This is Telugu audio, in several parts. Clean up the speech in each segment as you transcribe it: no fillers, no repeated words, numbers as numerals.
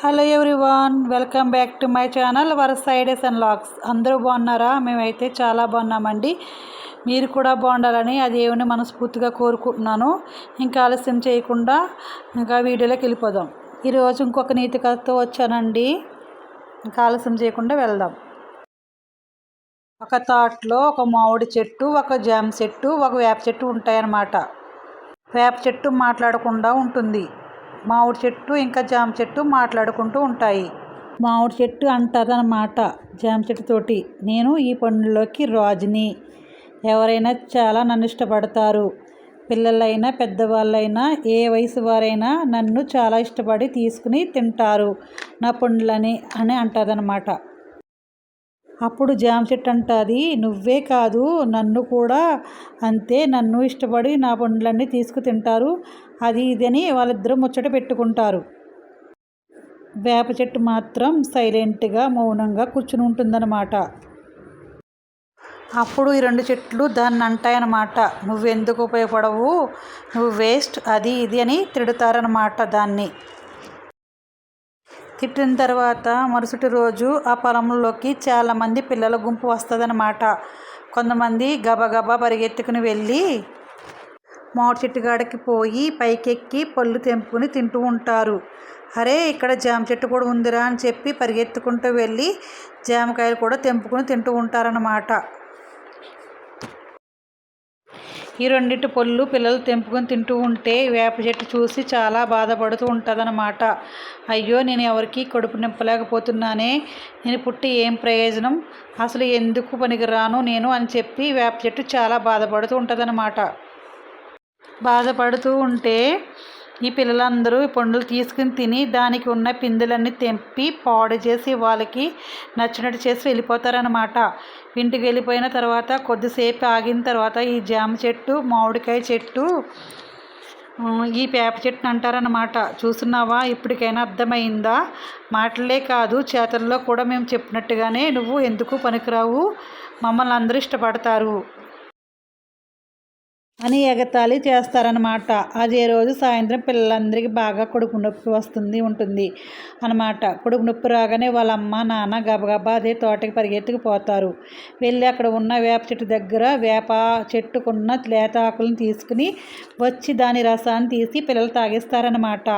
Hello everyone, welcome back to my channel వరస ఐడియాస్ అండ్ వ్లాగ్స్. అందరూ బాగున్నారా? మేమైతే చాలా బాగున్నామండి. మీరు కూడా బాగుండాలని అది ఏమని మనస్ఫూర్తిగా కోరుకుంటున్నాను. ఇంకా ఆలస్యం చేయకుండా ఇంకా వీడియోలోకి వెళ్ళిపోదాం. ఈరోజు ఇంకొక నీతి కథతో వచ్చానండి. ఇంకా ఆలస్యం చేయకుండా వెళ్దాం. ఒక తోటలో ఒక మామిడి చెట్టు, ఒక జామ చెట్టు, ఒక వేప చెట్టు ఉంటాయన్నమాట. వేప చెట్టు మాట్లాడకుండా ఉంటుంది. మామిడి చెట్టు ఇంకా జామ చెట్టు మాట్లాడుకుంటూ ఉంటాయి. మామిడి చెట్టు అంటదన్నమాట జామ చెట్టుతోటి, నేను ఈ పండులోకి రాజుని. ఎవరైనా చాలా నన్ను ఇష్టపడతారు. పిల్లలైనా పెద్దవాళ్ళైనా ఏ వయసు వారైనా నన్ను చాలా ఇష్టపడి తీసుకుని తింటారు నా పండ్లని అని అంటదన్నమాట. అప్పుడు జామ చెట్టు అంటుంది, నువ్వే కాదు నన్ను కూడా అంతే, నన్ను ఇష్టపడి నా పండ్లన్నీ తీసుకు తింటారు, అది ఇది అని వాళ్ళిద్దరూ ముచ్చట పెట్టుకుంటారు. వేప చెట్టు మాత్రం సైలెంట్గా మౌనంగా కూర్చుని ఉంటుందన్నమాట. అప్పుడు ఈ రెండు చెట్లు దాన్ని అంటాయన్నమాట, నువ్వెందుకు ఉపయోగపడవు, నువ్వు వేస్ట్, అది ఇది అని తిడతారనమాట. దాన్ని తిట్టిన తర్వాత మరుసటి రోజు ఆ పొలంలోకి చాలామంది పిల్లల గుంపు వస్తుందన్నమాట. కొంతమంది గబగబా పరిగెత్తుకుని వెళ్ళి మామిడి చెట్టు కాడికి పోయి పైకెక్కి పళ్ళు తెంపుకుని తింటూ ఉంటారు. అరే, ఇక్కడ జామ చెట్టు కూడా ఉందిరా అని చెప్పి పరిగెత్తుకుంటూ వెళ్ళి జామకాయలు కూడా తెంపుకుని తింటూ ఉంటారన్నమాట. ఈ రెండింటి పళ్ళు పిల్లలు తెంపుకొని తింటూ ఉంటే వేప చెట్టు చూసి చాలా బాధపడుతూ ఉంటుందన్నమాట. అయ్యో, నేను ఎవరికి కడుపు నింపలేకపోతున్నానే, నేను పుట్టి ఏం ప్రయోజనం, అసలు ఎందుకు పనికిరాను నేను అని చెప్పి వేప చెట్టు చాలా బాధపడుతూ ఉంటుందన్నమాట. బాధపడుతూ ఉంటే ఈ పిల్లలందరూ పండ్లు తీసుకుని తిని దానికి ఉన్న పిందులన్నీ తెంపి పాడు చేసి వాళ్ళకి నచ్చినట్టు చేసి వెళ్ళిపోతారనమాట. ఇంటికి వెళ్ళిపోయిన తర్వాత కొద్దిసేపు ఆగిన తర్వాత ఈ జామ చెట్టు, మామిడికాయ చెట్టు, ఈ వేప చెట్టుని అంటారనమాట, చూస్తున్నావా, ఇప్పటికైనా అర్థమైందా, మాటలే కాదు చేతల్లో కూడా మేము చెప్పినట్టుగానే నువ్వు ఎందుకు పనికిరావు, మమ్మల్ని అందరూ ఇష్టపడతారు అని ఎగతాళి చేస్తారనమాట. అదే రోజు సాయంత్రం పిల్లలందరికీ బాగా కడుపు నొప్పి ఉంటుంది అనమాట. కడుపు నొప్పి రాగానే వాళ్ళ అమ్మ నాన్న గబగబా అదే తోటకి పరిగెత్తుకుపోతారు. వెళ్ళి అక్కడ ఉన్న వేప చెట్టు దగ్గర వేప చెట్టుకున్న లేత ఆకులను తీసుకుని వచ్చి దాని రసాన్ని తీసి పిల్లలు తాగిస్తారనమాట.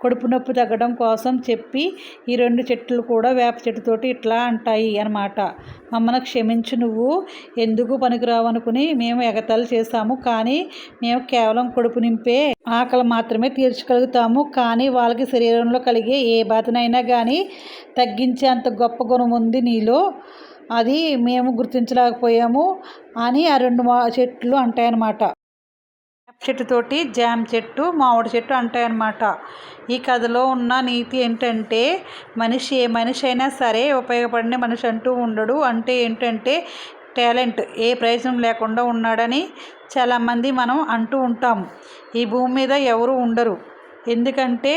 కడుపు నొప్పి తగ్గడం కోసం చెప్పి ఈ రెండు చెట్లు కూడా వేప చెట్టుతోటి ఇట్లా అంటాయి అన్నమాట, మమ్మల్ని క్షమించు, నువ్వు ఎందుకు పనికిరావు అనుకుని మేము ఎగతాళి చేశాము, కానీ మేము కేవలం కడుపు నింపే ఆకలి మాత్రమే తీర్చగలుగుతాము, కానీ వాళ్ళకి శరీరంలో కలిగే ఏ బాధనైనా కానీ తగ్గించే అంత గొప్ప గుణం ఉంది నీలో, అది మేము గుర్తించలేకపోయాము అని ఆ రెండు చెట్లు అంటాయన్నమాట. చెట్టుతోటి జామ చెట్టు, మామిడి చెట్టు అంటాయన్నమాట. ఈ కథలో ఉన్న నీతి ఏంటంటే, ఏ మనిషి అయినా సరే ఉపయోగపడిన మనిషి అంటూ ఉండడు. అంటే ఏంటంటే టాలెంట్ ఏ ప్రయోజనం లేకుండా ఉన్నాడని చాలామంది మనం అంటూ ఉంటాము. ఈ భూమి మీద ఎవరు ఉండరు, ఎందుకంటే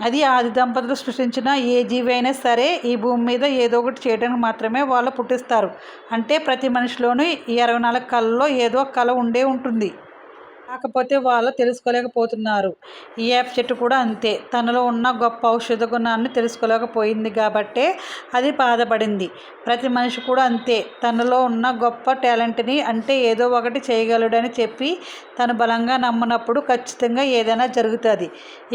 అది ఆది దంపతులు సృష్టించిన ఏ జీవి అయినా సరే ఈ భూమి మీద ఏదో ఒకటి చేయడానికి మాత్రమే వాళ్ళు పుట్టిస్తారు. అంటే ప్రతి మనిషిలోనూ ఈ 64 కళల్లో ఏదో ఒక కళ ఉండే ఉంటుంది, కాకపోతే వాళ్ళు తెలుసుకోలేకపోతున్నారు. ఈ వేప చెట్టు కూడా అంతే, తనలో ఉన్న గొప్ప ఔషధ గుణాన్ని తెలుసుకోలేకపోయింది కాబట్టే అది బాధపడింది. ప్రతి మనిషి కూడా అంతే, తనలో ఉన్న గొప్ప టాలెంట్ని, అంటే ఏదో ఒకటి చేయగలడని చెప్పి తను బలంగా నమ్మినప్పుడు ఖచ్చితంగా ఏదైనా జరుగుతుంది.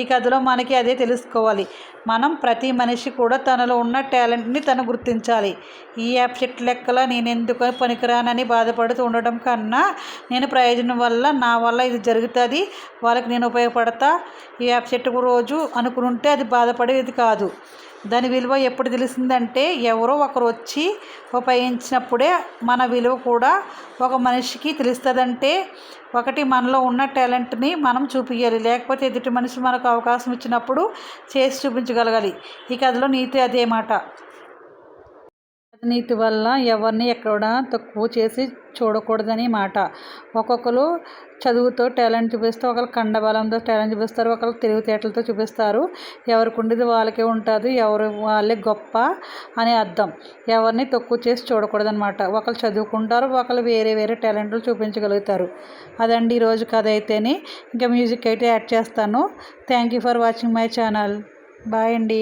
ఈ కథలో మనకి అదే తెలుసుకోవాలి. మనం ప్రతి మనిషి కూడా తనలో ఉన్న టాలెంట్ని తను గుర్తించాలి. ఈ వేప చెట్టు లెక్కల నేను ఎందుకు పనికిరానని బాధపడుతూ ఉండడం కన్నా, నేను ప్రయోజనం వల్ల నా వల్ల ఇది జరుగుతుంది, వాళ్ళకి నేను ఉపయోగపడతా, ఈ వేప చెట్టుకు రోజు అనుకుంటే అది బాధపడేది కాదు. దాని విలువ ఎప్పుడు తెలిసిందంటే ఎవరో ఒకరు వచ్చి ఉపయోగించినప్పుడే మన విలువ కూడా ఒక మనిషికి తెలుస్తుందంటే, ఒకటి మనలో ఉన్న టాలెంట్ని మనం చూపించాలి, లేకపోతే ఎదుటి మనిషి మనకు అవకాశం ఇచ్చినప్పుడు చేసి చూపించగలగాలి. ఈ కథలో నీతి అదే మాట. నీతి వల్ల ఎవరిని ఎక్కడ తక్కువ చేసి చూడకూడదని మాట. ఒక్కొక్కరు చదువుతో టాలెంట్ చూపిస్తే, ఒకరు కండబలంతో టాలెంట్ చూపిస్తారు, ఒకరు తెలివితేటలతో చూపిస్తారు. ఎవరికి ఉండేది వాళ్ళకే ఉంటుంది, ఎవరు వాళ్ళే గొప్ప అని అర్థం. ఎవరిని తక్కువ చేసి చూడకూడదనమాట. ఒకరు చదువుకుంటారు, ఒకరు వేరే వేరే టాలెంట్లు చూపించగలుగుతారు. అదండి ఈరోజు కథ అయితేనే. ఇంకా మ్యూజిక్ అయితే యాడ్ చేస్తాను. Thank you for watching my channel. Bye అండి.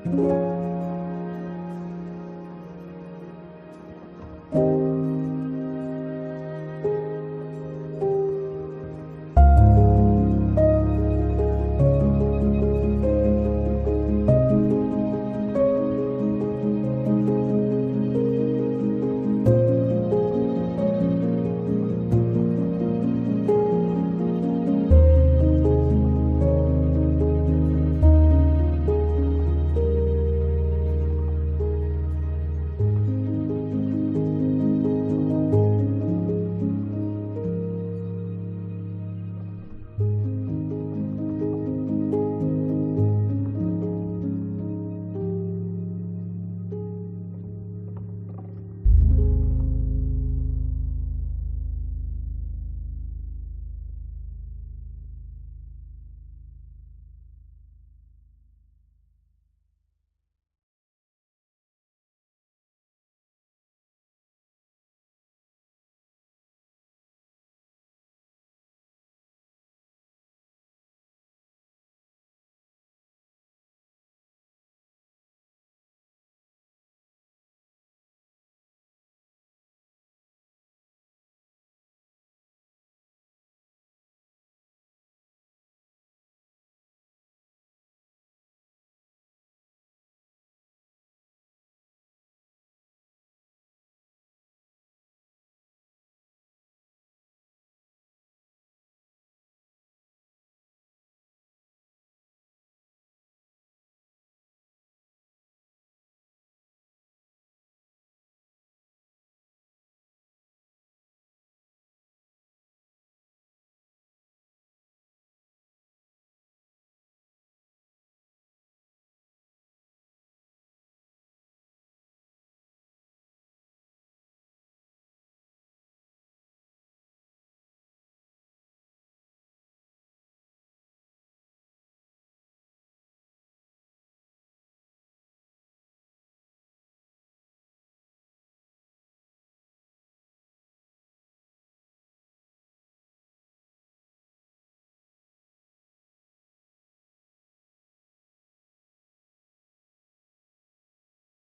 thank you